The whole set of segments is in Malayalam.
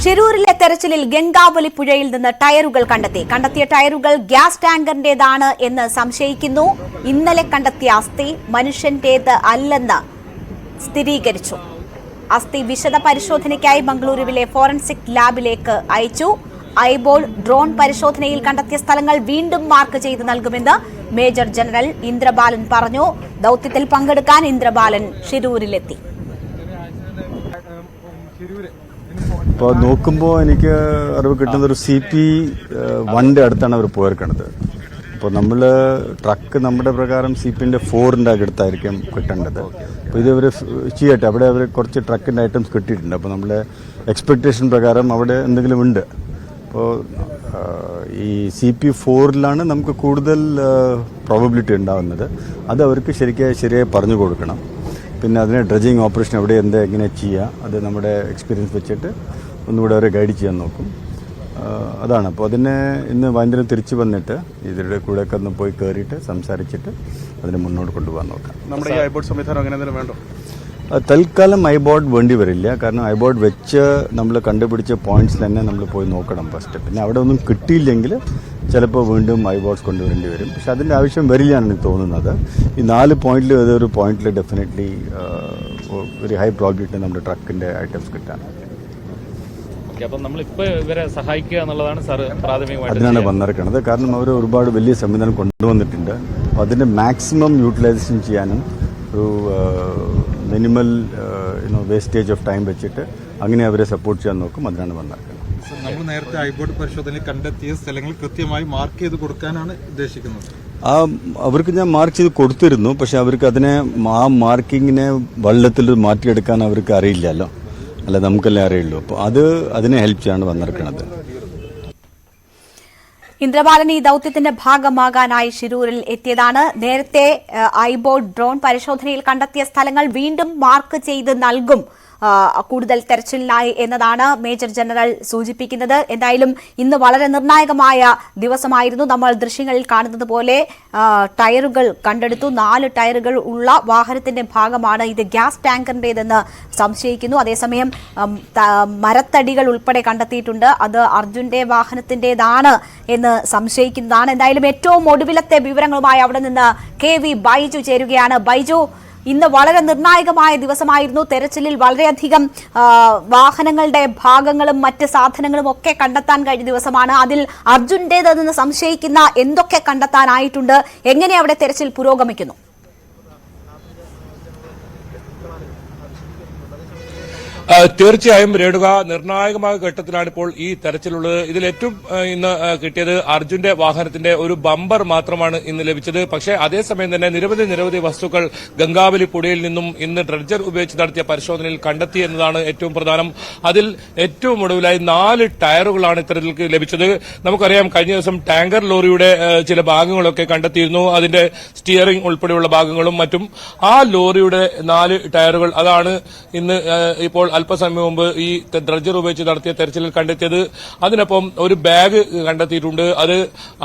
ഷിരൂരിലെ തെരച്ചിലിൽ ഗംഗാവലി പുഴയിൽ നിന്ന് ടയറുകൾ കണ്ടെത്തിയ ടയറുകൾ ഗ്യാസ് ടാങ്കറിന്റേതാണ് എന്ന് സംശയിക്കുന്നു. ഇന്നലെ കണ്ടെത്തിയ അസ്ഥി മനുഷ്യന്റേത് അല്ലെന്ന് സ്ഥിരീകരിച്ചു. അസ്ഥി വിശദ പരിശോധനയ്ക്കായി ബംഗളൂരുവിലെ ഫോറൻസിക് ലാബിലേക്ക് അയച്ചു. ഐബോൾ ഡ്രോൺ പരിശോധനയിൽ കണ്ടെത്തിയ സ്ഥലങ്ങൾ വീണ്ടും മാർക്ക് ചെയ്ത് നൽകുമെന്ന് മേജർ ജനറൽ ഇന്ദ്രബാലൻ പറഞ്ഞു. ദൌത്യത്തിൽ പങ്കെടുക്കാൻ ഇന്ദ്രബാലൻ ഷിരൂരിലെത്തി. ഇപ്പോൾ നോക്കുമ്പോൾ എനിക്ക് അറിവ് കിട്ടുന്ന ഒരു CP1 അടുത്താണ് അവർ പോയിരിക്കുന്നത്. അപ്പോൾ നമ്മൾ ട്രക്ക് നമ്മുടെ പ്രകാരം CP-ന്റെ 4 അടുത്തായിരിക്കും കിട്ടേണ്ടത്. അപ്പോൾ ഇത് അവർ ചെയ്യട്ടെ. അവിടെ അവർ കുറച്ച് ട്രക്കിൻ്റെ ഐറ്റംസ് കിട്ടിയിട്ടുണ്ട്. അപ്പോൾ നമ്മുടെ എക്സ്പെക്ടേഷൻ പ്രകാരം അവിടെ എന്തെങ്കിലും ഉണ്ട്. അപ്പോൾ ഈ CP4 നമുക്ക് കൂടുതൽ പ്രോബബിലിറ്റി ഉണ്ടാവുന്നത്. അത് അവർക്ക് ശരിയായി പറഞ്ഞു കൊടുക്കണം. പിന്നെ അതിനെ ഡ്രഡ്ജിങ് ഓപ്പറേഷൻ എവിടെ എങ്ങനെ ചെയ്യുക, അത് നമ്മുടെ എക്സ്പീരിയൻസ് വെച്ചിട്ട് ഒന്നുകൂടെ അവരെ ഗൈഡ് ചെയ്യാൻ നോക്കും. അതാണ്. അപ്പോൾ അതിനെ ഇന്ന് വൈകുന്നേരം തിരിച്ചു വന്നിട്ട് ഇതിൻ്റെ കൂടെയൊക്കെ ഒന്ന് പോയി കയറിയിട്ട് സംസാരിച്ചിട്ട് അതിനെ മുന്നോട്ട് കൊണ്ടുപോകാൻ നോക്കാം. നമ്മുടെ ഈ ഐബോർഡ് സംവിധാനം അങ്ങനെ എന്തെങ്കിലും വേണ്ടോ? തൽക്കാലം ഐബോർഡ് വേണ്ടി വരില്ല. കാരണം ഐബോർഡ് വെച്ച് നമ്മൾ കണ്ടുപിടിച്ച പോയിന്റ്സിൽ തന്നെ നമ്മൾ പോയി നോക്കണം ഫസ്റ്റ്. പിന്നെ അവിടെ ഒന്നും കിട്ടിയില്ലെങ്കിൽ ചിലപ്പോൾ വീണ്ടും ഐബോർഡ്സ് കൊണ്ടുവരേണ്ടി വരും. പക്ഷെ അതിൻ്റെ ആവശ്യം വരില്ലാന്ന് എനിക്ക് തോന്നുന്നത്. ഈ 4 പോയിന്റിൽ ഏതൊരു പോയിന്റിൽ ഡെഫിനറ്റ്ലി ഒരു ഹൈ പ്രോബിലിറ്റി നമ്മുടെ ട്രക്കിൻ്റെ ഐറ്റംസ് കിട്ടാൻ. അതിനാണ് വന്നിരിക്കുന്നത്. കാരണം അവർ ഒരുപാട് വലിയ സംവിധാനം കൊണ്ടുവന്നിട്ടുണ്ട്. അപ്പോൾ അതിൻ്റെ മാക്സിമം യൂട്ടിലൈസേഷൻ ചെയ്യാനും ഒരു മിനിമൽ വേസ്റ്റേജ് ഓഫ് ടൈം വെച്ചിട്ട് അങ്ങനെ അവരെ സപ്പോർട്ട് ചെയ്യാൻ നോക്കും. അതിനാണ് വന്നിരിക്കുന്നത്. നമ്മൾ നേരത്തെ ഐബോർഡ് പരിശോധനയിൽ കണ്ടെത്തിയ സ്ഥലങ്ങൾ കൃത്യമായി മാർക്ക് ചെയ്ത് കൊടുക്കാനാണ് ഉദ്ദേശിക്കുന്നത്. അവർക്ക് ഞാൻ മാർക്ക് ചെയ്ത് കൊടുത്തിരുന്നു. പക്ഷെ അവർക്ക് ആ മാർക്കിങ്ങിനെ വെള്ളത്തിൽ മാറ്റിയെടുക്കാൻ അവർക്ക് അറിയില്ലല്ലോ. അല്ല, നമുക്കല്ലേ അറിയുള്ളൂ. അപ്പോൾ അതിനെ ഹെൽപ്പ് ചെയ്യാണ്ട് വന്നിരിക്കുന്നത്. ഇന്ദ്രബാലൻ ഈ ദൌത്യത്തിന്റെ ഭാഗമാകാനായി ഷിരൂരിൽ എത്തിയതാണ്. നേരത്തെ ഐബോർഡ് ഡ്രോൺ പരിശോധനയിൽ കണ്ടെത്തിയ സ്ഥലങ്ങൾ വീണ്ടും മാർക്ക് ചെയ്ത് നൽകും കൂടുതൽ തെരച്ചിലിനായി എന്നതാണ് മേജർ ജനറൽ സൂചിപ്പിക്കുന്നത്. എന്തായാലും ഇന്ന് വളരെ നിർണായകമായ ദിവസമായിരുന്നു. നമ്മൾ ദൃശ്യങ്ങളിൽ കാണുന്നത് പോലെ ടയറുകൾ കണ്ടെടുത്തു. 4 ടയറുകൾ ഉള്ള വാഹനത്തിന്റെ ഭാഗമാണ് ഇത്. ഗ്യാസ് ടാങ്കറിന്റേതെന്ന് സംശയിക്കുന്നു. അതേസമയം മരത്തടികൾ ഉൾപ്പെടെ കണ്ടെത്തിയിട്ടുണ്ട്. അത് അർജുന്റെ വാഹനത്തിന്റേതാണ് എന്ന് സംശയിക്കുന്നതാണ്. എന്തായാലും ഏറ്റവും ഒടുവിലത്തെ വിവരങ്ങളുമായി അവിടെ നിന്ന് KV ബൈജു ചേരുകയാണ്. ബൈജു, ഇന്ന് വളരെ നിർണായകമായ ദിവസമായിരുന്നു. തെരച്ചിലിൽ വളരെയധികം വാഹനങ്ങളുടെ ഭാഗങ്ങളും മറ്റ് സാധനങ്ങളും ഒക്കെ കണ്ടെത്താൻ കഴിഞ്ഞ ദിവസമാണ്. അതിൽ അർജുന്റേതെന്ന് സംശയിക്കുന്ന എന്തൊക്കെ കണ്ടെത്താനായിട്ടുണ്ട്? എങ്ങനെ അവിടെ തെരച്ചിൽ പുരോഗമിക്കുന്നു? തീർച്ചയായും രേണുക, നിർണായകമായ ഘട്ടത്തിലാണ് ഇപ്പോൾ ഈ തെരച്ചിലുള്ളത്. ഇതിൽ ഏറ്റവും ഇന്ന് കിട്ടിയത് അർജുന്റെ വാഹനത്തിന്റെ ഒരു ബമ്പർ മാത്രമാണ് ഇന്ന് ലഭിച്ചത്. പക്ഷേ അതേസമയം തന്നെ നിരവധി വസ്തുക്കൾ ഗംഗാവലി പുഴയിൽ നിന്നും ഇന്ന് ഡ്രഡ്ജർ ഉപയോഗിച്ച് നടത്തിയ പരിശോധനയിൽ കണ്ടെത്തി എന്നതാണ് ഏറ്റവും പ്രധാനം. അതിൽ ഏറ്റവും ഒടുവിലായി 4 ടയറുകളാണ് ഇത്തരത്തിൽ ലഭിച്ചത്. നമുക്കറിയാം, കഴിഞ്ഞ ദിവസം ടാങ്കർ ലോറിയുടെ ചില ഭാഗങ്ങളൊക്കെ കണ്ടെത്തിയിരുന്നു. അതിന്റെ സ്റ്റിയറിംഗ് ഉൾപ്പെടെയുള്ള ഭാഗങ്ങളും മറ്റും. ആ ലോറിയുടെ 4 ടയറുകൾ അതാണ് ഇന്ന് ഇപ്പോൾ അല്പസമയം മുമ്പ് ഈ ഡ്രഡ്ജർ ഉപയോഗിച്ച് നടത്തിയ തെരച്ചിലിൽ കണ്ടെത്തിയത്. അതിനൊപ്പം ഒരു ബാഗ് കണ്ടെത്തിയിട്ടുണ്ട്. അത്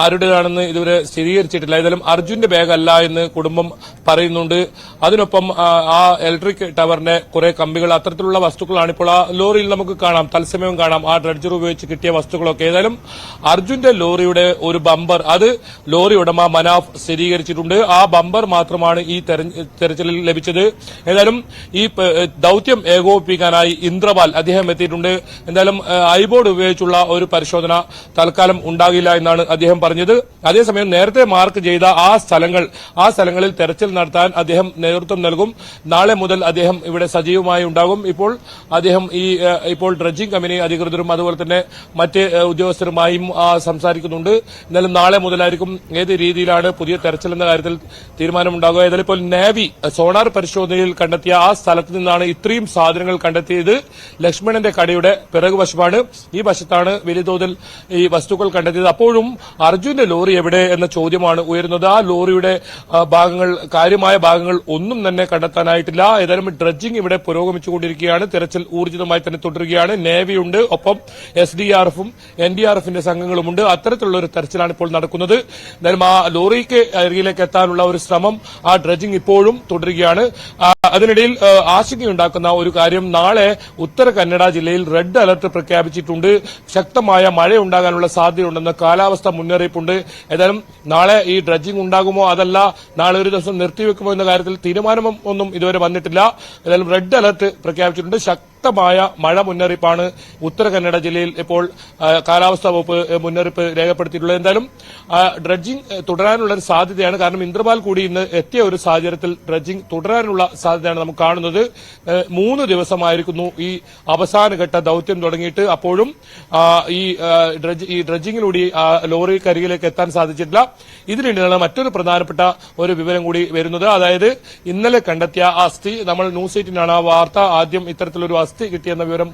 ആരുടേതാണെന്ന് ഇതുവരെ സ്ഥിരീകരിച്ചിട്ടില്ല. ഏതായാലും അർജുന്റെ ബാഗ് അല്ല എന്ന് കുടുംബം പറയുന്നുണ്ട്. അതിനൊപ്പം ആ ഇലക്ട്രിക് ടവറിന്റെ കുറെ കമ്പികൾ, അത്തരത്തിലുള്ള വസ്തുക്കളാണ് ഇപ്പോൾ ആ ലോറിയിൽ നമുക്ക് കാണാം, തത്സമയം കാണാം ആ ഡ്രഡ്ജർ ഉപയോഗിച്ച് കിട്ടിയ വസ്തുക്കളൊക്കെ. ഏതായാലും അർജുന്റെ ലോറിയുടെ ഒരു ബമ്പർ, അത് ലോറി ഉടമ മനാഫ് സ്ഥിരീകരിച്ചിട്ടുണ്ട്. ആ ബമ്പർ മാത്രമാണ് ഈ തെരച്ചിലിൽ ലഭിച്ചത്. ഏതായാലും ഈ ദൌത്യം ഏകോപിപ്പിക്കാനായി ഇന്ദ്രപാൽ അദ്ദേഹം എത്തിയിട്ടുണ്ട്. എന്തായാലും ഐബോർഡ് ഉപയോഗിച്ചുള്ള ഒരു പരിശോധന തൽക്കാലം ഉണ്ടാകില്ല എന്നാണ് അദ്ദേഹം പറഞ്ഞത്. അതേസമയം നേരത്തെ മാർക്ക് ചെയ്ത ആ സ്ഥലങ്ങളിൽ തെരച്ചിൽ നടത്താൻ അദ്ദേഹം നേതൃത്വം നൽകും. നാളെ മുതൽ അദ്ദേഹം ഇവിടെ സജീവമായി ഉണ്ടാകും. അദ്ദേഹം ഇപ്പോൾ ഡ്രഡ്ജിംഗ് കമ്പനി അധികൃതരും അതുപോലെ തന്നെ മറ്റ് ഉദ്യോഗസ്ഥരുമായും സംസാരിക്കുന്നുണ്ട്. എന്നാലും നാളെ മുതലായിരിക്കും ഏത് രീതിയിലാണ് പുതിയ തെരച്ചിൽ എന്ന കാര്യത്തിൽ തീരുമാനമുണ്ടാകുക. ഏതായാലും ഇപ്പോൾ നേവി സോണാർ പരിശോധനയിൽ കണ്ടെത്തിയ ആ സ്ഥലത്ത് നിന്നാണ് ഇത്രയും സാധനങ്ങൾ കണ്ടെത്തിയത്. ലക്ഷ്മണന്റെ കടയുടെ പിറകുവശമാണ്. ഈ വശത്താണ് വലിയ തോതിൽ ഈ വസ്തുക്കൾ കണ്ടെത്തിയത്. അപ്പോഴും അർജുന്റെ ലോറി എവിടെ എന്ന ചോദ്യമാണ് ഉയരുന്നത്. ആ ലോറിയുടെ കാര്യമായ ഭാഗങ്ങൾ ഒന്നും തന്നെ കണ്ടെത്താനായിട്ടില്ല. ഏതായാലും ഡ്രഡ്ജിംഗ് ഇവിടെ പുരോഗമിച്ചുകൊണ്ടിരിക്കുകയാണ്. തെരച്ചിൽ ഊർജിതമായി തന്നെ തുടരുകയാണ്. നേവിയുണ്ട്, ഒപ്പം SDRF-ഉം NDRF-ന്റെ സംഘങ്ങളുമുണ്ട്. അത്തരത്തിലുള്ള ഒരു തെരച്ചിലാണ് ഇപ്പോൾ നടക്കുന്നത്. എന്തായാലും ആ ലോറിക്ക് അരികിലേക്ക് എത്താനുള്ള ഒരു ശ്രമം, ആ ഡ്രഡ്ജിംഗ് ഇപ്പോഴും തുടരുകയാണ്. അതിനിടയിൽ ആശങ്കയുണ്ടാക്കുന്ന ഒരു കാര്യം, നാളെ നാളെ ഉത്തര കന്നഡ ജില്ലയിൽ റെഡ് അലർട്ട് പ്രഖ്യാപിച്ചിട്ടുണ്ട്. ശക്തമായ മഴയുണ്ടാകാനുള്ള സാധ്യതയുണ്ടെന്ന് കാലാവസ്ഥ മുന്നറിയിപ്പുണ്ട്. ഏതായാലും നാളെ ഈ ഡ്രഡ്ജിംഗ് ഉണ്ടാകുമോ അതല്ല നാളെ ഒരു ദിവസം നിർത്തിവെക്കുമോ എന്ന കാര്യത്തിൽ തീരുമാനം ഒന്നും ഇതുവരെ വന്നിട്ടില്ല. ഏതായാലും റെഡ് അലർട്ട് പ്രഖ്യാപിച്ചിട്ടുണ്ട്. ശക്തമായ മഴ മുന്നറിയിപ്പാണ് ഉത്തര കന്നഡ ജില്ലയിൽ ഇപ്പോൾ കാലാവസ്ഥാ വകുപ്പ് മുന്നറിയിപ്പ് രേഖപ്പെടുത്തിയിട്ടുള്ളത്. എന്തായാലും ഡ്രഡ്ജിംഗ് തുടരാനുള്ള ഒരു സാധ്യതയാണ്. കാരണം ഇന്ദ്രപാൽ കൂടി ഇന്ന് എത്തിയ ഒരു സാഹചര്യത്തിൽ ഡ്രഡ്ജിംഗ് തുടരാനുള്ള സാധ്യതയാണ് നമുക്ക് കാണുന്നത്. 3 ദിവസമായിരിക്കുന്നു ഈ അവസാനഘട്ട ദൌത്യം തുടങ്ങിയിട്ട്. അപ്പോഴും ഈ ഡ്രഡ്ജിംഗിലൂടെ ലോറി കരികിലേക്ക് എത്താൻ സാധിച്ചിട്ടില്ല. ഇതിനിടെയാണ് മറ്റൊരു പ്രധാനപ്പെട്ട ഒരു വിവരം കൂടി വരുന്നത്. അതായത് ഇന്നലെ കണ്ടെത്തിയ അസ്ഥി, നമ്മൾ ന്യൂസ് 18 ആ വാർത്ത ആദ്യം ഇത്തരത്തിലൊരു അസ്ഥി കിട്ടിയെന്ന വിവരം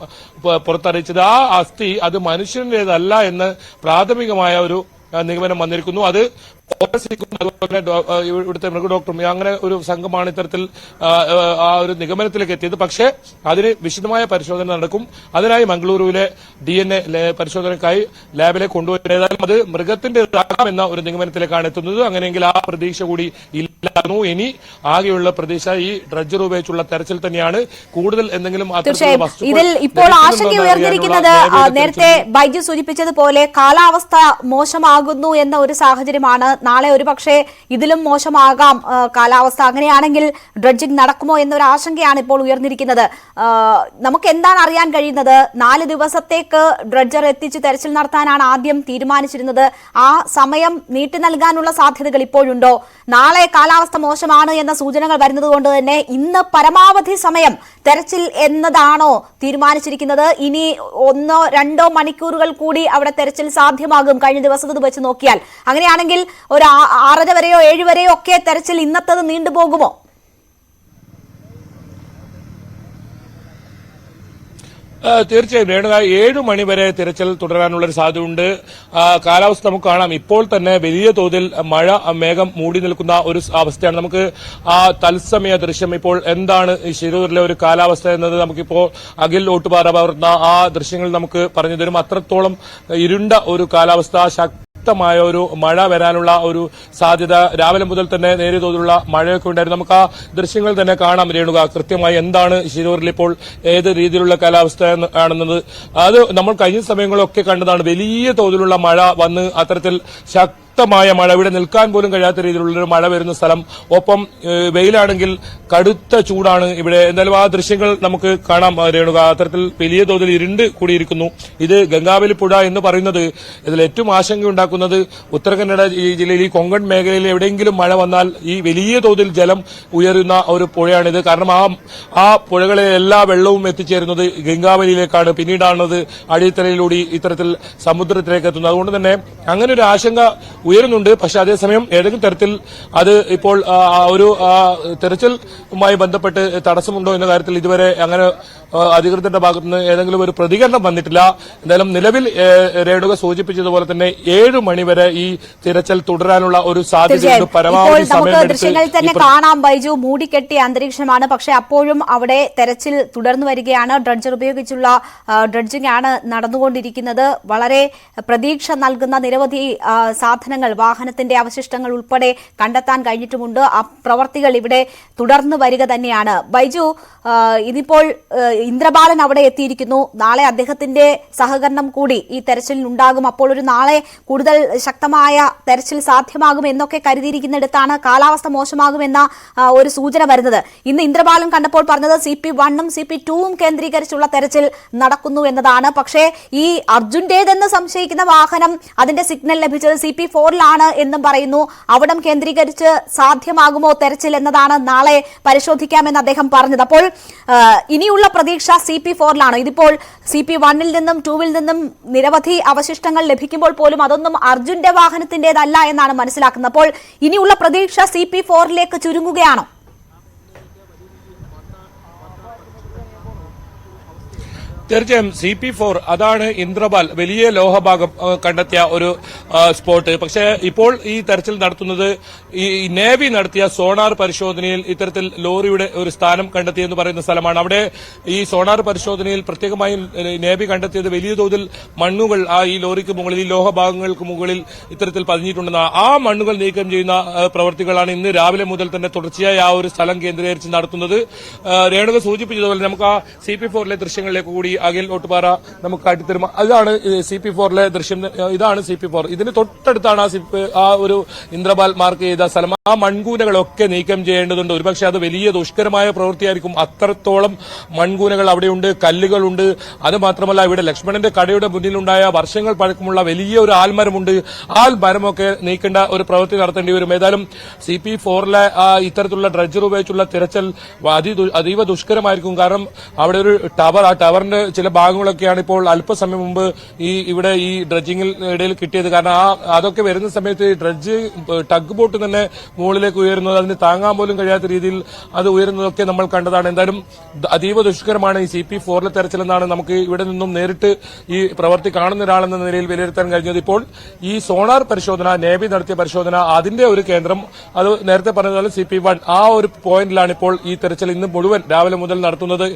പുറത്തറിയിച്ചത്. ആ അസ്ഥി അത് മനുഷ്യന്റേതല്ല എന്ന് പ്രാഥമികമായ ഒരു നിഗമനം വന്നിരിക്കുന്നു. അത് അതുപോലെ ഇവിടുത്തെ മൃഗഡോക്ടറും അങ്ങനെ ഒരു സംഘമാണ് ഇത്തരത്തിൽ ആ ഒരു നിഗമനത്തിലേക്ക് എത്തിയത്. പക്ഷേ അതിന് വിശദമായ പരിശോധന നടക്കും. അതിനായി മംഗളൂരുവിലെ DNA പരിശോധനയ്ക്കായി ലാബിലേക്ക് കൊണ്ടുപോയതായാലും അത് മൃഗത്തിന്റേതാകാം എന്ന ഒരു നിഗമനത്തിലേക്കാണ് എത്തുന്നത്. അങ്ങനെയെങ്കിൽ ആ പ്രതീക്ഷ കൂടി ഇല്ലായിരുന്നു. ഇനി ആകെയുള്ള പ്രതീക്ഷ ഈ ഡ്രഡ്ജർ ഉപയോഗിച്ചുള്ള തെരച്ചിൽ തന്നെയാണ്. കൂടുതൽ എന്തെങ്കിലും ഇതിൽ ഇപ്പോൾ ആശങ്ക ഉയർന്നിരിക്കുന്നത് നേരത്തെ ബൈജു സൂചിപ്പിച്ചതുപോലെ കാലാവസ്ഥ മോശമാകുന്നു എന്ന ഒരു സാഹചര്യമാണ്. നാളെ ഒരുപക്ഷെ ഇതിലും മോശമാകാം കാലാവസ്ഥ. അങ്ങനെയാണെങ്കിൽ ഡ്രഡ്ജിംഗ് നടക്കുമോ എന്നൊരു ആശങ്കയാണ് ഇപ്പോൾ ഉയർന്നിരിക്കുന്നത്. നമുക്ക് എന്താണ് അറിയാൻ കഴിയുന്നത്? 4 ദിവസത്തേക്ക് ഡ്രഡ്ജർ എത്തിച്ച് തെരച്ചിൽ നടത്താനാണ് ആദ്യം തീരുമാനിച്ചിരുന്നത്. ആ സമയം നീട്ടി നൽകാനുള്ള സാധ്യതകൾ ഇപ്പോഴുണ്ടോ? നാളെ കാലാവസ്ഥ മോശമാണ് എന്ന സൂചനകൾ വരുന്നത് കൊണ്ട് തന്നെ ഇന്ന് പരമാവധി സമയം തെരച്ചിൽ എന്നതാണോ തീരുമാനിച്ചിരിക്കുന്നത്? ഇനി 1-2 മണിക്കൂറുകൾ കൂടി അവിടെ തെരച്ചിൽ സാധ്യമാകും കഴിഞ്ഞ ദിവസത്തെ വെച്ച് നോക്കിയാൽ. അങ്ങനെയാണെങ്കിൽ ഒരു 6:30 വരെയോ 7 വരെയോ ഒക്കെ തെരച്ചിൽ ഇന്നത്തത് നീണ്ടുപോകുമോ? തീർച്ചയായും രേണുക 7 മണി വരെ തിരച്ചിൽ തുടരാനുള്ള ഒരു സാധ്യതയുണ്ട്. കാലാവസ്ഥ നമുക്ക് കാണാം. ഇപ്പോൾ തന്നെ വലിയ തോതിൽ മഴ മേഘം മൂടി നിൽക്കുന്ന ഒരു അവസ്ഥയാണ്. നമുക്ക് ആ തത്സമയ ദൃശ്യം ഇപ്പോൾ എന്താണ് ഈ ശിരൂരിലെ ഒരു കാലാവസ്ഥ എന്നത് നമുക്കിപ്പോൾ അഖിൽ ഓട്ടുപാറ പകർന്ന ആ ദൃശ്യങ്ങൾ നമുക്ക് പറഞ്ഞു തരും. അത്രത്തോളം ഇരുണ്ട ഒരു കാലാവസ്ഥ, ശക്തമായ ഒരു മഴ വരാനുള്ള ഒരു സാധ്യത. രാവിലെ മുതൽ തന്നെ നേരിയ തോതിലുള്ള മഴയൊക്കെ ഉണ്ടായിരുന്നു. നമുക്ക് ആ ദൃശ്യങ്ങൾ തന്നെ കാണാം രേണുക. കൃത്യമായി എന്താണ് ശിരൂരിൽ ഇപ്പോൾ ഏത് രീതിയിലുള്ള കാലാവസ്ഥ ആണെന്നത് അത് നമ്മൾ കഴിഞ്ഞ സമയങ്ങളൊക്കെ കണ്ടതാണ്. വലിയ തോതിലുള്ള മഴ വന്ന് അത്തരത്തിൽ ശക്തമായ മഴ, ഇവിടെ നിൽക്കാൻ പോലും കഴിയാത്ത രീതിയിലുള്ളൊരു മഴ വരുന്ന സ്ഥലം. ഒപ്പം വെയിലാണെങ്കിൽ കടുത്ത ചൂടാണ് ഇവിടെ. എന്തായാലും ആ ദൃശ്യങ്ങൾ നമുക്ക് കാണാം രേണുക. അത്തരത്തിൽ വലിയ തോതിൽ ഇരുണ്ട് കൂടിയിരിക്കുന്നു. ഇത് ഗംഗാവലി പുഴ എന്ന് പറയുന്നത് ഇതിൽ ഏറ്റവും ആശങ്കയുണ്ടാക്കുന്നത് ഉത്തര കന്നഡ ജില്ലയിൽ ഈ കൊങ്കൺ മേഖലയിൽ എവിടെയെങ്കിലും മഴ വന്നാൽ ഈ വലിയ തോതിൽ ജലം ഉയരുന്ന ഒരു പുഴയാണിത്. കാരണം ആ പുഴകളെ എല്ലാ വെള്ളവും എത്തിച്ചേരുന്നത് ഗംഗാവലിയിലേക്കാണ്. പിന്നീടാണത് അടിത്തറയിലൂടെ ഇത്തരത്തിൽ സമുദ്രത്തിലേക്ക് എത്തുന്നത്. അതുകൊണ്ട് തന്നെ അങ്ങനെ ഒരു ആശങ്ക ഉയരുന്നുണ്ട്. പക്ഷെ അതേസമയം ഏതെങ്കിലും തരത്തിൽ അത് ഇപ്പോൾ ഒരു തെരച്ചിലുമായി ബന്ധപ്പെട്ട് തടസ്സമുണ്ടോ എന്ന കാര്യത്തിൽ ഇതുവരെ അങ്ങനെ അധികൃതരുടെ ഭാഗത്തുനിന്ന് ഏതെങ്കിലും ഒരു പ്രതികരണം വന്നിട്ടില്ല. എന്തായാലും നിലവിൽ രേണുക സൂചിപ്പിച്ചതുപോലെ തന്നെ 7 മണി വരെ ഈ തിരച്ചിൽ തുടരാനുള്ള ഒരു സാധ്യതയുണ്ട്. പരമാവധി സമയം ദൃശ്യങ്ങളിൽ തന്നെ കാണാം ബൈജു, മൂടിക്കെട്ടിയ അന്തരീക്ഷമാണ്. പക്ഷെ അപ്പോഴും അവിടെ തെരച്ചിൽ തുടർന്നു വരികയാണ്. ഡ്രഡ്ജർ ഉപയോഗിച്ചുള്ള ഡ്രഡ്ജിംഗ് ആണ് നടന്നുകൊണ്ടിരിക്കുന്നത്. വളരെ പ്രതീക്ഷ നൽകുന്ന നിരവധി സാധനങ്ങൾ, വാഹനത്തിന്റെ അവശിഷ്ടങ്ങൾ ഉൾപ്പെടെ കണ്ടെത്താൻ കഴിഞ്ഞിട്ടുമുണ്ട്. ആ പ്രവർത്തികൾ ഇവിടെ തുടർന്നു വരിക തന്നെയാണ്. ബൈജു, ഇതിപ്പോൾ ഇന്ദ്രബാലൻ അവിടെ എത്തിയിരിക്കുന്നു. നാളെ അദ്ദേഹത്തിന്റെ സഹകരണം കൂടി ഈ തെരച്ചിലിൽ ഉണ്ടാകും. അപ്പോൾ ഒരു നാളെ കൂടുതൽ ശക്തമായ തെരച്ചിൽ സാധ്യമാകും എന്നൊക്കെ കരുതിയിരിക്കുന്നിടത്താണ് കാലാവസ്ഥ മോശമാകുമെന്ന ഒരു സൂചന വരുന്നത്. ഇന്ന് ഇന്ദ്രബാലൻ കണ്ടപ്പോൾ പറഞ്ഞത് CP1ഉം CP2ഉം കേന്ദ്രീകരിച്ചുള്ള തെരച്ചിൽ നടക്കുന്നു എന്നതാണ്. പക്ഷേ ഈ അർജുന്റേതെന്ന് സംശയിക്കുന്ന വാഹനം അതിന്റെ സിഗ്നൽ ലഭിച്ചത് CP4ലാണ് എന്നും പറയുന്നു. അവിടം കേന്ദ്രീകരിച്ച് സാധ്യമാകുമോ തെരച്ചിൽ എന്നതാണ് നാളെ പരിശോധിക്കാമെന്ന് അദ്ദേഹം പറഞ്ഞത്. അപ്പോൾ ഇനിയുള്ള പ്രതീക്ഷ CP4ലാണ്. ഇതിപ്പോൾ CP1ൽ നിന്നും 2വിൽ നിന്നും നിരവധി അവശിഷ്ടങ്ങൾ ലഭിക്കുമ്പോൾ പോലും അതൊന്നും അർജുന്റെ വാഹനത്തിന്റേതല്ല എന്നാണ് മനസ്സിലാക്കുന്നത്. അപ്പോൾ ഇനിയുള്ള പ്രതീക്ഷ CP4ലേക്ക് ചുരുങ്ങുകയാണോ? തീർച്ചയായും CP4 അതാണ് ഇന്ദ്രപാൽ വലിയ ലോഹഭാഗം കണ്ടെത്തിയ ഒരു സ്പോട്ട്. പക്ഷേ ഇപ്പോൾ ഈ തെരച്ചിൽ നടത്തുന്നത് ഈ നേവി നടത്തിയ സോണാർ പരിശോധനയിൽ ഇത്തരത്തിൽ ലോറിയുടെ ഒരു സ്ഥാനം കണ്ടെത്തിയെന്ന് പറയുന്ന സ്ഥലമാണ്. അവിടെ ഈ സോണാർ പരിശോധനയിൽ പ്രത്യേകമായും നേവി കണ്ടെത്തിയത് വലിയ തോതിൽ മണ്ണുകൾ ഈ ലോറിക്ക് മുകളിൽ ഈ ലോഹഭാഗങ്ങൾക്ക് മുകളിൽ ഇത്തരത്തിൽ പതിഞ്ഞിട്ടുണ്ടെന്ന ആ മണ്ണുകൾ നീക്കം ചെയ്യുന്ന പ്രവൃത്തികളാണ് ഇന്ന് രാവിലെ മുതൽ തന്നെ തുടർച്ചയായി ആ ഒരു സ്ഥലം കേന്ദ്രീകരിച്ച് നടത്തുന്നത്. രേണുക സൂചിപ്പിച്ചതുപോലെ നമുക്ക് ആ CP4ലെ ദൃശ്യങ്ങളിലേക്ക് കൂടി അഖിൽ ഒട്ടുപാറ നമുക്ക് കാട്ടിത്തരും. അതാണ് CP4ലെ ദൃശ്യം. ഇതാണ് CP4. ഇതിന് തൊട്ടടുത്താണ് ആ ഒരു ഇന്ദ്രപാൽ മാർക്ക് ചെയ്ത സ്ഥലം. ആ മൺകൂനകളൊക്കെ നീക്കം ചെയ്യേണ്ടതുണ്ട്. ഒരുപക്ഷെ അത് വലിയ ദുഷ്കരമായ പ്രവൃത്തിയായിരിക്കും. അത്രത്തോളം മൺകൂനകൾ അവിടെയുണ്ട്, കല്ലുകളുണ്ട്. അത് മാത്രമല്ല ഇവിടെ ലക്ഷ്മണന്റെ കടയുടെ മുന്നിലുണ്ടായ വർഷങ്ങൾ പഴക്കമുള്ള വലിയ ഒരു ആൽമരമുണ്ട്. ആൽമരമൊക്കെ നീക്കേണ്ട ഒരു പ്രവൃത്തി നടത്തേണ്ടി വരും. ഏതായാലും CP4ലെ ഇത്തരത്തിലുള്ള ഡ്രഡ്ജർ ഉപയോഗിച്ചുള്ള തിരച്ചിൽ അതീവ ദുഷ്കരമായിരിക്കും. കാരണം അവിടെ ഒരു ടവർ, ആ ടവറിന്റെ ചില ഭാഗങ്ങളൊക്കെയാണ് ഇപ്പോൾ അല്പസമയം മുമ്പ് ഇവിടെ ഈ ഡ്രഡ്ജിംഗിൽ ഇടയിൽ കിട്ടിയത്. കാരണം അതൊക്കെ വരുന്ന സമയത്ത് ഡ്രഡ്ജ് ടഗ് ബോട്ട് തന്നെ മുകളിലേക്ക് ഉയരുന്നത്, അതിന് താങ്ങാൻ പോലും കഴിയാത്ത രീതിയിൽ അത് ഉയരുന്നതൊക്കെ നമ്മൾ കണ്ടതാണ്. എന്തായാലും അതീവ ദുഷ്കരമാണ് ഈ CP4ലെ തെരച്ചിലെന്നാണ് നമുക്ക് ഇവിടെ നിന്നും നേരിട്ട് ഈ പ്രവൃത്തി കാണുന്ന ഒരാളെന്ന നിലയിൽ വിലയിരുത്താൻ കഴിഞ്ഞത്. ഇപ്പോൾ ഈ സോണാർ പരിശോധന, നേവി നടത്തിയ പരിശോധന, അതിന്റെ ഒരു കേന്ദ്രം, അത് നേരത്തെ പറഞ്ഞതുപോലെ CP1 ആ ഒരു പോയിന്റിലാണ് ഇപ്പോൾ ഈ തെരച്ചിൽ ഇന്ന് മുഴുവൻ രാവിലെ മുതൽ നടത്തുന്നത്.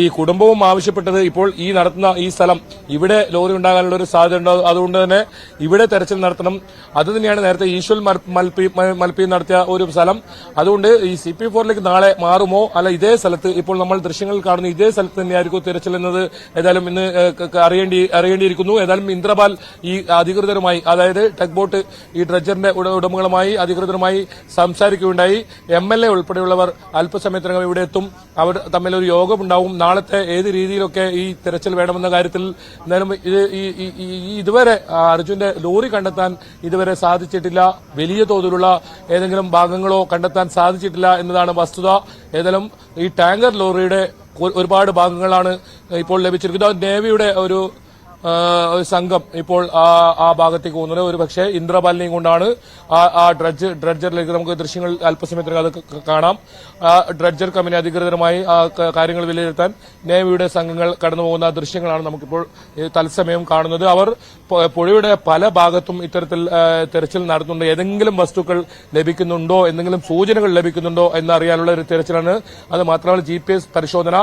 ഈ കുടുംബവും ആവശ്യപ്പെട്ടത് ഇപ്പോൾ ഈ നടത്തുന്ന ഈ സ്ഥലം, ഇവിടെ ലോറി ഉണ്ടാകാനുള്ള ഒരു സാധ്യത ഉണ്ട്. അതുകൊണ്ട് തന്നെ ഇവിടെ തെരച്ചിൽ നടത്തണം. അത് തന്നെയാണ് നേരത്തെ ഈശ്വൽ മൽപ്പി നടത്തിയ ഒരു സ്ഥലം. അതുകൊണ്ട് ഈ CP4ലേക്ക് നാളെ മാറുമോ അല്ല ഇതേ സ്ഥലത്ത്, ഇപ്പോൾ നമ്മൾ ദൃശ്യങ്ങൾ കാണുന്ന ഇതേ സ്ഥലത്ത് തന്നെയായിരിക്കും തിരച്ചിൽ എന്നത് ഏതായാലും ഇന്ന് അറിയേണ്ടിയിരിക്കുന്നു. ഏതായാലും ഇന്ദ്രപാൽ ഈ അധികൃതരുമായി, അതായത് ടെക് ബോട്ട് ഈ ഡ്രഡ്ജറിന്റെ ഉടമകളുമായി അധികൃതരുമായി സംസാരിക്കുകയുണ്ടായി. MLA ഉൾപ്പെടെയുള്ളവർ അല്പസമയത്തിനകം ഇവിടെ എത്തും. അവർ തമ്മിലൊരു യോഗമുണ്ടാവും. നാളത്തെ ഏത് രീതിയിലൊക്കെ ഈ തെരച്ചിൽ വേണമെന്ന കാര്യത്തിൽ എന്തായാലും ഇതുവരെ അർജുന്റെ ലോറി കണ്ടെത്താൻ ഇതുവരെ സാധിച്ചിട്ടില്ല. വലിയ തോതിലുള്ള ഏതെങ്കിലും ഭാഗങ്ങളോ കണ്ടെത്താൻ സാധിച്ചിട്ടില്ല എന്നതാണ് വസ്തുത. ഏതായാലും ഈ ടാങ്കർ ലോറിയുടെ ഒരുപാട് ഭാഗങ്ങളാണ് ഇപ്പോൾ ലഭിച്ചിരിക്കുന്നത്. നേവിയുടെ ഒരു സംഘം ഇപ്പോൾ ആ ഭാഗത്തേക്ക് പോകുന്നത് ഒരുപക്ഷെ ഇന്ദ്രപാലിനെയും കൊണ്ടാണ്. ആ ഡ്രഡ്ജറിലേക്ക് നമുക്ക് ദൃശ്യങ്ങൾ അല്പസമയത്തിനകം അത് കാണാം. ആ ഡ്രഡ്ജർ കമ്പനി അധികൃതരുമായി കാര്യങ്ങൾ വിലയിരുത്താൻ നേവിയുടെ സംഘങ്ങൾ കടന്നുപോകുന്ന ദൃശ്യങ്ങളാണ് നമുക്കിപ്പോൾ തത്സമയം കാണുന്നത്. അവർ പുഴയുടെ പല ഭാഗത്തും ഇത്തരത്തിൽ തെരച്ചിൽ നടത്തുന്നുണ്ട്. ഏതെങ്കിലും വസ്തുക്കൾ ലഭിക്കുന്നുണ്ടോ, എന്തെങ്കിലും സൂചനകൾ ലഭിക്കുന്നുണ്ടോ എന്നറിയാനുള്ള ഒരു തെരച്ചിലാണ്. അത് മാത്രമല്ല GPS പരിശോധന,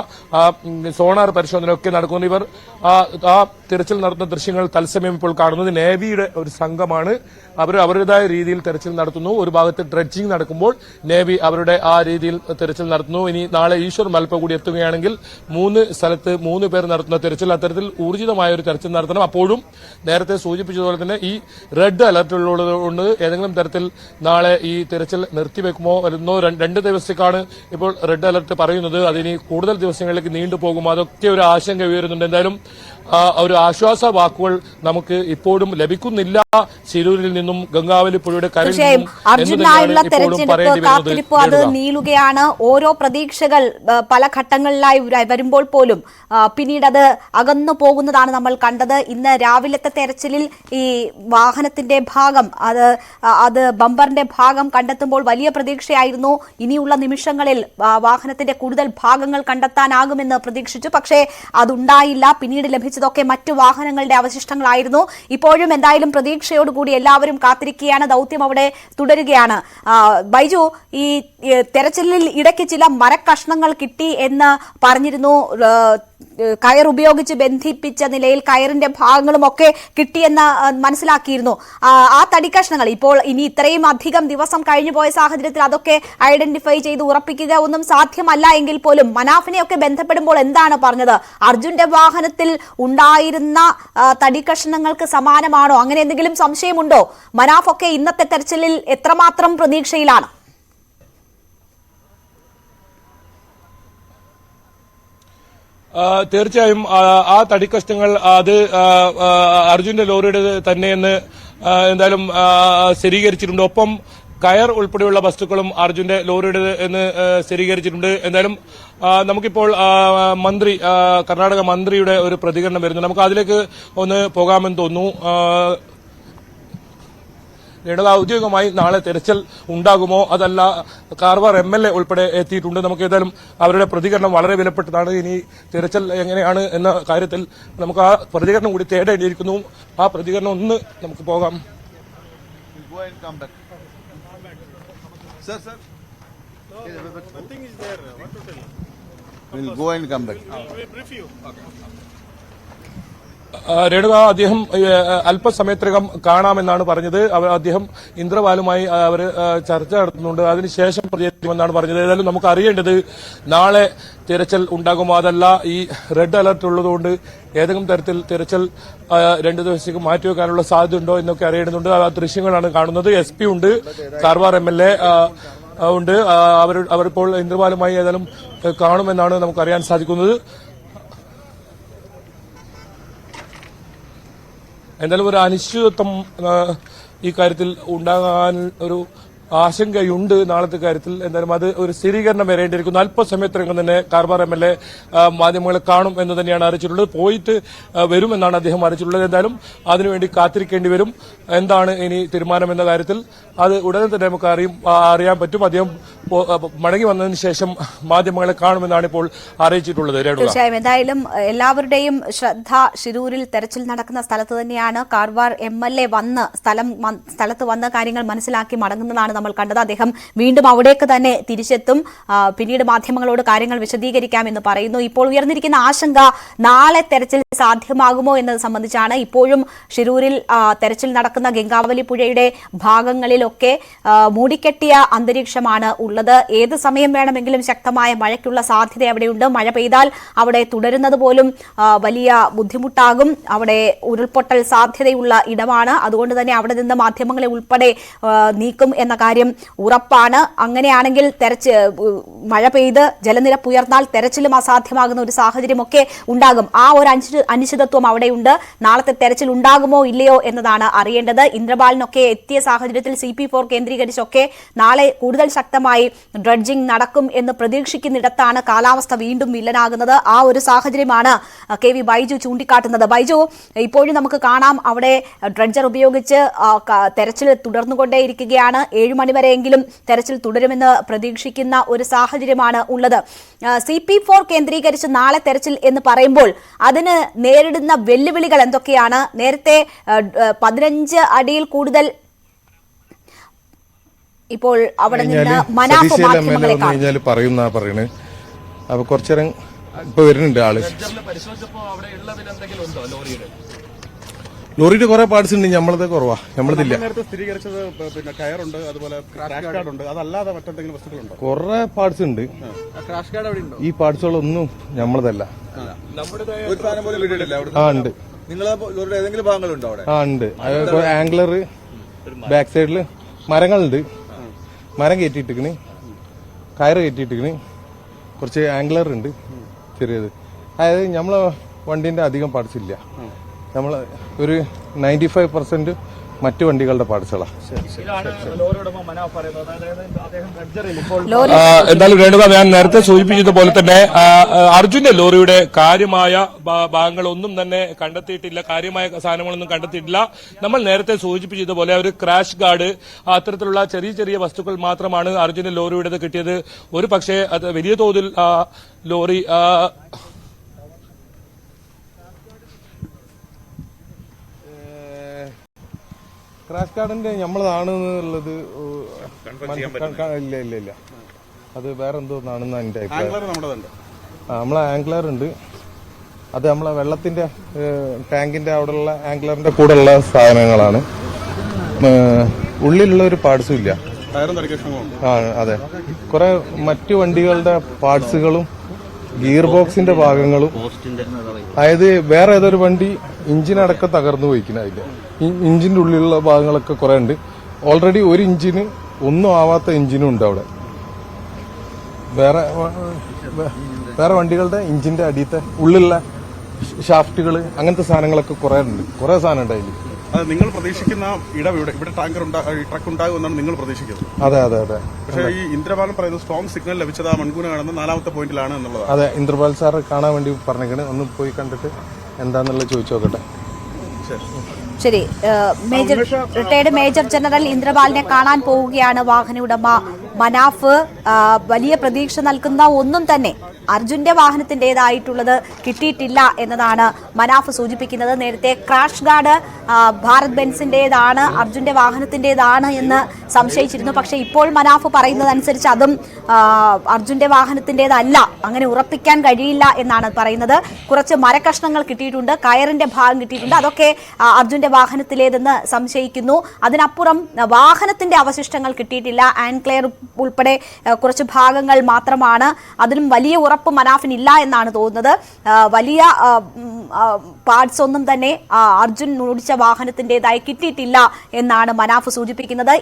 സോണാർ പരിശോധന ഒക്കെ നടക്കുന്നു. ഇവർ ആ തെരച്ചിൽ നടത്തുന്ന ദൃശ്യങ്ങൾ തത്സമയം ഇപ്പോൾ കാണുന്നത് നേവിയുടെ ഒരു സംഘമാണ്. അവർ അവരുടേതായ രീതിയിൽ തെരച്ചിൽ നടത്തുന്നു. ഒരു ഭാഗത്ത് ഡ്രഡ്ജിംഗ് നടക്കുമ്പോൾ നേവി അവരുടെ ആ രീതിയിൽ തെരച്ചിൽ നടത്തുന്നു. ഇനി നാളെ ഈശ്വർ മൽപ്പ കൂടി എത്തുകയാണെങ്കിൽ 3 സ്ഥലത്ത് 3 പേർ നടത്തുന്ന തെരച്ചിൽ, അത്തരത്തിൽ ഊർജിതമായ ഒരു തെരച്ചിൽ നടത്തണം. അപ്പോഴും നേരത്തെ സൂചിപ്പിച്ചതുപോലെ തന്നെ ഈ റെഡ് അലർട്ട് ഉള്ളതുകൊണ്ട് ഏതെങ്കിലും തരത്തിൽ നാളെ ഈ തെരച്ചിൽ നിർത്തിവെക്കുമോ വരുന്നോ. 2 ദിവസത്തേക്കാണ് ഇപ്പോൾ റെഡ് അലർട്ട് പറയുന്നത്. അതിനി കൂടുതൽ ദിവസങ്ങളിലേക്ക് നീണ്ടുപോകും. അതൊക്കെ ഒരു ആശങ്ക ഉയരുന്നുണ്ട്. എന്തായാലും ഒരു ആശ്വാസ വാക്കുകൾ നമുക്ക് ഇപ്പോഴും ലഭിക്കുന്നില്ല ശിരൂരിൽ നിന്നും, ഗംഗാവലി പുഴയുടെ കരയിൽ നിന്നും. അർജുനായുള്ള തെരഞ്ഞെടുപ്പ് കാത്തിരിപ്പ് അത് നീളുകയാണ്. ഓരോ പ്രതീക്ഷകൾ പല ഘട്ടങ്ങളിലായി വരുമ്പോൾ പോലും പിന്നീട് അത് അകന്നു പോകുന്നതാണ് നമ്മൾ കണ്ടത്. ഇന്ന് രാവിലത്തെ തെരച്ചിലിൽ ഈ വാഹനത്തിന്റെ ഭാഗം, അത് ബമ്പറിന്റെ ഭാഗം കണ്ടെത്തുമ്പോൾ വലിയ പ്രതീക്ഷയായിരുന്നു. ഇനിയുള്ള നിമിഷങ്ങളിൽ വാഹനത്തിന്റെ കൂടുതൽ ഭാഗങ്ങൾ കണ്ടെത്താനാകുമെന്ന് പ്രതീക്ഷിച്ചു. പക്ഷേ അതുണ്ടായില്ല. പിന്നീട് ലഭിച്ചതൊക്കെ മറ്റു വാഹനങ്ങളുടെ അവശിഷ്ടങ്ങളായിരുന്നു. ഇപ്പോഴും എന്തായാലും പ്രതീക്ഷയോടുകൂടി എല്ലാവരും കാത്തിരിക്കുകയാണ്. ദൌത്യം അവിടെ തുടരുകയാണ്. ബൈജു, ഈ തെരച്ചിലിൽ ഇടയ്ക്ക് ചില മരക്കഷ്ണങ്ങൾ കിട്ടി എന്ന് പറഞ്ഞിരുന്നു. കയർ ഉപയോഗിച്ച് ബന്ധിപ്പിച്ച നിലയിൽ കയറിന്റെ ഭാഗങ്ങളുമൊക്കെ കിട്ടിയെന്ന് മനസ്സിലാക്കിയിരുന്നു. ആ തടിക്കഷ്ണങ്ങൾ ഇപ്പോൾ ഇനി ഇത്രയും അധികം ദിവസം കഴിഞ്ഞു പോയ സാഹചര്യത്തിൽ അതൊക്കെ ഐഡന്റിഫൈ ചെയ്ത് ഉറപ്പിക്കുക ഒന്നും സാധ്യമല്ല എങ്കിൽ പോലും മനാഫിനെയൊക്കെ ബന്ധപ്പെടുമ്പോൾ എന്താണ് പറഞ്ഞത്? അർജുന്റെ വാഹനത്തിൽ ഉണ്ടായിരുന്ന തടിക്കഷ്ണങ്ങൾക്ക് സമാനമാണോ? അങ്ങനെ എന്തെങ്കിലും സംശയമുണ്ടോ? മനാഫൊക്കെ ഇന്നത്തെ തെരച്ചിലിൽ എത്രമാത്രം പ്രതീക്ഷയിലാണ്? തീർച്ചയായും ആ തടിക്കഷ്ണങ്ങൾ അത് അർജുന്റെ ലോറിയുടെ തന്നെയെന്ന് എന്തായാലും സ്ഥിരീകരിച്ചിട്ടുണ്ട്. ഒപ്പം കയർ ഉൾപ്പെടെയുള്ള വസ്തുക്കളും അർജുന്റെ ലോറിയുടെ എന്ന് സ്ഥിരീകരിച്ചിട്ടുണ്ട്. എന്തായാലും നമുക്കിപ്പോൾ മന്ത്രി, കർണാടക മന്ത്രിയുടെ ഒരു പ്രതികരണം വരുന്നു. നമുക്ക് അതിലേക്ക് ഒന്ന് പോകാമെന്ന് തോന്നുന്നു. രേണുക, ഔദ്യോഗികമായി നാളെ തെരച്ചിൽ ഉണ്ടാകുമോ അതല്ല കാർവാർ MLA ഉൾപ്പെടെ എത്തിയിട്ടുണ്ട്. നമുക്ക് ഏതായാലും അവരുടെ പ്രതികരണം വളരെ വിലപ്പെട്ടതാണ്. ഇനി തെരച്ചിൽ എങ്ങനെയാണ് എന്ന കാര്യത്തിൽ നമുക്ക് ആ പ്രതികരണം കൂടി തേടേണ്ടിയിരിക്കുന്നു. ആ പ്രതികരണം ഒന്ന് നമുക്ക് പോകാം. രേണുക, അദ്ദേഹം അല്പസമയത്തിനകം കാണാമെന്നാണ് പറഞ്ഞത്. അദ്ദേഹം ഇന്ദ്രപാലുമായി അവർ ചർച്ച നടത്തുന്നുണ്ട്. അതിനുശേഷം പ്രതികരിക്കുമെന്നാണ് പറഞ്ഞത്. ഏതായാലും നമുക്ക് അറിയേണ്ടത് നാളെ തിരച്ചിൽ ഉണ്ടാകുമോ അതല്ല ഈ റെഡ് അലർട്ട് ഉള്ളതുകൊണ്ട് ഏതെങ്കിലും തരത്തിൽ തിരച്ചിൽ 2 ദിവസത്തേക്ക് മാറ്റിവെക്കാനുള്ള സാധ്യതയുണ്ടോ എന്നൊക്കെ അറിയേണ്ടതുണ്ട്. ആ ദൃശ്യങ്ങളാണ് കാണുന്നത്. SP ഉണ്ട്, കാർവാർ MLA ഉണ്ട്. അവരിപ്പോൾ ഇന്ദ്രപാലുമായി ഏതായാലും കാണുമെന്നാണ് നമുക്കറിയാൻ സാധിക്കുന്നത്. എന്തായാലും ഒരു അനിശ്ചിതത്വം ഈ കാര്യത്തിൽ ഉണ്ടാകാൻ ഒരു ആശങ്കയുണ്ട് നാളത്തെ കാര്യത്തിൽ. എന്തായാലും അത് ഒരു സ്ഥിരീകരണം വരേണ്ടിയിരിക്കുന്നു. അല്പസമയത്തിനകം തന്നെ കാർവാർ MLA മാധ്യമങ്ങളെ കാണും എന്ന് തന്നെയാണ് അറിയിച്ചിട്ടുള്ളത്. പോയിട്ട് വരുമെന്നാണ് അദ്ദേഹം അറിയിച്ചിട്ടുള്ളത്. എന്തായാലും അതിനുവേണ്ടി കാത്തിരിക്കേണ്ടി വരും. എന്താണ് ഇനി തീരുമാനം എന്ന കാര്യത്തിൽ അത് ഉടനെ തന്നെ നമുക്ക് അറിയാൻ പറ്റും. അദ്ദേഹം മടങ്ങി വന്നതിന് ശേഷം മാധ്യമങ്ങളെ കാണുമെന്നാണ് ഇപ്പോൾ അറിയിച്ചിട്ടുള്ളത്. തീർച്ചയായും എന്തായാലും എല്ലാവരുടെയും ശ്രദ്ധ ശിരൂരിൽ തെരച്ചിൽ നടക്കുന്ന സ്ഥലത്ത് തന്നെയാണ്. കാർവാർ MLA വന്ന് സ്ഥലത്ത് വന്ന് കാര്യങ്ങൾ മനസ്സിലാക്കി മടങ്ങുന്നതാണ് നമ്മൾ കണ്ടത്. അദ്ദേഹം വീണ്ടും അവിടേക്ക് തന്നെ തിരിച്ചെത്തും. പിന്നീട് മാധ്യമങ്ങളോട് കാര്യങ്ങൾ വിശദീകരിക്കാമെന്ന് പറയുന്നു. ഇപ്പോൾ ഉയർന്നിരിക്കുന്ന ആശങ്ക നാളെ തെരച്ചിൽ സാധ്യമാകുമോ എന്നത് സംബന്ധിച്ചാണ്. ഇപ്പോഴും ശിരൂരിൽ തെരച്ചിൽ നടക്കുന്ന ഗംഗാവലി പുഴയുടെ ഭാഗങ്ങളിലൊക്കെ മൂടിക്കെട്ടിയ അന്തരീക്ഷമാണ് ഉള്ളത്. ഏത് സമയം വേണമെങ്കിലും ശക്തമായ മഴയ്ക്കുള്ള സാധ്യത അവിടെയുണ്ട്. മഴ പെയ്താൽ അവിടെ തുടരുന്നത് പോലും വലിയ ബുദ്ധിമുട്ടാകും. അവിടെ ഉരുൾപൊട്ടൽ സാധ്യതയുള്ള ഇടമാണ്. അതുകൊണ്ട് തന്നെ അവിടെ നിന്ന് മാധ്യമങ്ങളെ ഉൾപ്പെടെ നീക്കും എന്ന കാര്യം ഉറപ്പാണ്. അങ്ങനെയാണെങ്കിൽ മഴ പെയ്ത് ജലനിരപ്പ് ഉയർന്നാൽ തെരച്ചിലും അസാധ്യമാകുന്ന ഒരു സാഹചര്യമൊക്കെ ഉണ്ടാകും. ആ ഒരു അനിശ്ചിതത്വം അവിടെയുണ്ട്. നാളത്തെ തെരച്ചിൽ ഉണ്ടാകുമോ ഇല്ലയോ എന്നതാണ് അറിയേണ്ടത്. ഇന്ദ്രപാലിനൊക്കെ എത്തിയ സാഹചര്യത്തിൽ CP4 കേന്ദ്രീകരിച്ചൊക്കെ നാളെ കൂടുതൽ ശക്തമായി ഡ്രഡ്ജിംഗ് നടക്കും എന്ന് പ്രതീക്ഷിക്കുന്നിടത്താണ് കാലാവസ്ഥ വീണ്ടും വില്ലനാകുന്നത്. ആ ഒരു സാഹചര്യമാണ് KV ബൈജു ചൂണ്ടിക്കാട്ടുന്നത്. ബൈജു, ഇപ്പോഴും നമുക്ക് കാണാം അവിടെ ഡ്രഡ്ജർ ഉപയോഗിച്ച് തെരച്ചിൽ തുടർന്നുകൊണ്ടേയിരിക്കുകയാണ്. 7 മണിവരെയെങ്കിലും തെരച്ചിൽ തുടരുമെന്ന് പ്രതീക്ഷിക്കുന്ന ഒരു സാഹചര്യമാണ് ഉള്ളത്. CP4 കേന്ദ്രീകരിച്ച് നാളെ തെരച്ചിൽ എന്ന് പറയുമ്പോൾ അതിന് നേരിടുന്ന വെല്ലുവിളികൾ എന്തൊക്കെയാണ്? നേരത്തെ 15 അടിയിൽ കൂടുതൽ ഇപ്പോൾ അവിടെ നിന്ന് മനാഫ് മാധ്യമങ്ങളെ പറയുന്നത്. അപ്പൊ കുറച്ചേരം ഇപ്പൊ വരുന്നുണ്ട് ആള്. ലോറിയുടെ കുറെ പാർട്സ് ഉണ്ട്. നമ്മളത് കുറവാ, നമ്മളതില്ല. സ്ഥിരീകരിച്ചത് പിന്നെ കയറുണ്ട്, അതുപോലെ ക്രാഷ് ഗാർഡ് ഉണ്ട്. അതല്ലാതെ മറ്റെന്തെങ്കിലും വസ്തുക്കളുണ്ടോ? കുറെ പാർട്സ് ഉണ്ട്. ഈ പാർട്സുകളൊന്നും നമ്മളതല്ല. ആ ഉണ്ട്. ഏതെങ്കിലും ഭാഗങ്ങളുണ്ടോ അവിടെ? ആ ഉണ്ട്. ആംഗ്ലർ ബാക്ക് സൈഡില് മരങ്ങളുണ്ട്. മരം കയറ്റിയിട്ടിക്കണ്, കയറ് കയറ്റിയിട്ടിക്കണ്. കുറച്ച് ആംഗ്ലർ ഉണ്ട് ചെറിയത്. അതായത് നമ്മളെ വണ്ടീന്റെ അധികം പാർട്സ് ഇല്ല. നമ്മൾ ഒരു 95% മറ്റു വണ്ടികളുടെ പാർട്സുകളാണ്. എന്തായാലും രേണുക, ഞാൻ നേരത്തെ സൂചിപ്പിച്ചതുപോലെ തന്നെ അർജുന്റെ ലോറിയുടെ കാര്യമായ ഭാഗങ്ങളൊന്നും തന്നെ കണ്ടെത്തിയിട്ടില്ല. കാര്യമായ സാധനങ്ങളൊന്നും കണ്ടെത്തിയിട്ടില്ല. നമ്മൾ നേരത്തെ സൂചിപ്പിച്ചതുപോലെ ഒരു ക്രാഷ് ഗാർഡ്, അത്തരത്തിലുള്ള ചെറിയ ചെറിയ വസ്തുക്കൾ മാത്രമാണ് അർജുന്റെ ലോറിയുടേത് കിട്ടിയത്. ഒരു പക്ഷേ അത് വലിയ തോതിൽ ലോറി ക്രാഷ് ഗാർഡിന്റെ നമ്മളതാണെന്നുള്ളത് ഇല്ല. അത് വേറെ എന്തോന്നാണെന്ന് എന്റെ അഭിപ്രായം. നമ്മളെ ആംഗ്ലർ ഉണ്ട്. അത് നമ്മളെ വെള്ളത്തിന്റെ ടാങ്കിന്റെ അവിടെയുള്ള ആംഗ്ലറിന്റെ കൂടെ ഉള്ള സാധനങ്ങളാണ്. ഉള്ളിലുള്ള ഒരു പാർട്സും ഇല്ല. അതെ. കുറെ മറ്റു വണ്ടികളുടെ പാർട്സുകളും ഗിയർ ബോക്സിന്റെ ഭാഗങ്ങളും, അതായത് വേറെ ഏതൊരു വണ്ടി ഇഞ്ചിനടക്കം തകർന്നു പോയിക്കുന്ന അതിന്റെ ഇഞ്ചിന്റെ ഉള്ളിലുള്ള ഭാഗങ്ങളൊക്കെ കുറെ ഉണ്ട്. ഓൾറെഡി ഒരു ഇഞ്ചിന് ഒന്നും ആവാത്ത എഞ്ചിനും ഉണ്ട് അവിടെ. വേറെ വണ്ടികളുടെ ഇഞ്ചിന്റെ അടിയത്തെ ഉള്ളിലുള്ള ഷാഫ്റ്റുകൾ, അങ്ങനത്തെ സാധനങ്ങളൊക്കെ കുറെ ഉണ്ട്. കുറെ സാധനം ഉണ്ട് അതിൽ. അത് നിങ്ങൾ പ്രതീക്ഷിക്കുന്ന ഇവിടെ ട്രക്ക് ഉണ്ടാകുമെന്നാണ് നിങ്ങൾ പ്രതീക്ഷിക്കുന്നത്? അതെ. പക്ഷേ ഈ ഇന്ദ്രപാലൻ പറയുന്നത് സ്ട്രോങ് സിഗ്നൽ ലഭിച്ചത് ആ മൺകൂന കാണുന്ന 4ാമത്തെ പോയിന്റിലാണ് എന്നുള്ളത്. അതെ, ഇന്ദ്രപാൽ സാർ കാണാൻ വേണ്ടി പറഞ്ഞേക്കണ്. ഒന്ന് പോയി കണ്ടിട്ട് എന്താന്നുള്ളത് ചോദിച്ചു നോക്കട്ടെ. ശരി, മേജർ റിട്ടയർഡ് മേജർ ജനറൽ ഇന്ദ്രപാലിനെ കാണാൻ പോവുകയാണ് വാഹന ഉടമ മനാഫ്. വലിയ പ്രതീക്ഷ നൽകുന്ന ഒന്നും തന്നെ അർജുന്റെ വാഹനത്തിന്റേതായിട്ടുള്ളത് കിട്ടിയിട്ടില്ല എന്നതാണ് മനാഫ് സൂചിപ്പിക്കുന്നത്. നേരത്തെ ക്രാഷ് ഗാർഡ് ഭാരത് ബെൻസിന്റേതാണ്, അർജുന്റെ വാഹനത്തിന്റേതാണ് എന്ന് സംശയിച്ചിരുന്നു. പക്ഷേ ഇപ്പോൾ മനാഫ് പറയുന്നതനുസരിച്ച് അതും അർജുന്റെ വാഹനത്തിന്റേതല്ല, അങ്ങനെ ഉറപ്പിക്കാൻ കഴിയില്ല എന്നാണ് പറയുന്നത്. കുറച്ച് മരക്കഷ്ണങ്ങൾ കിട്ടിയിട്ടുണ്ട്, കയറിന്റെ ഭാഗം കിട്ടിയിട്ടുണ്ട്, അതൊക്കെ അർജുന്റെ വാഹനത്തിലേതെന്ന് സംശയിക്കുന്നു. അതിനപ്പുറം വാഹനത്തിന്റെ അവശിഷ്ടങ്ങൾ കിട്ടിയിട്ടില്ല. ആൻക്ലെയർ ഉൾപ്പെടെ കുറച്ച് ഭാഗങ്ങൾ മാത്രമാണ്. അതിലും വലിയ ഉറപ്പ് മനാഫിനില്ല എന്നാണ് തോന്നുന്നത്. വലിയ പാർട്സ് ഒന്നും തന്നെ അർജുൻ ഓടിച്ച വാഹനത്തിന്റേതായി കിട്ടിയിട്ടില്ല എന്നാണ് മനാഫ് സൂചിപ്പിക്കുന്നത്.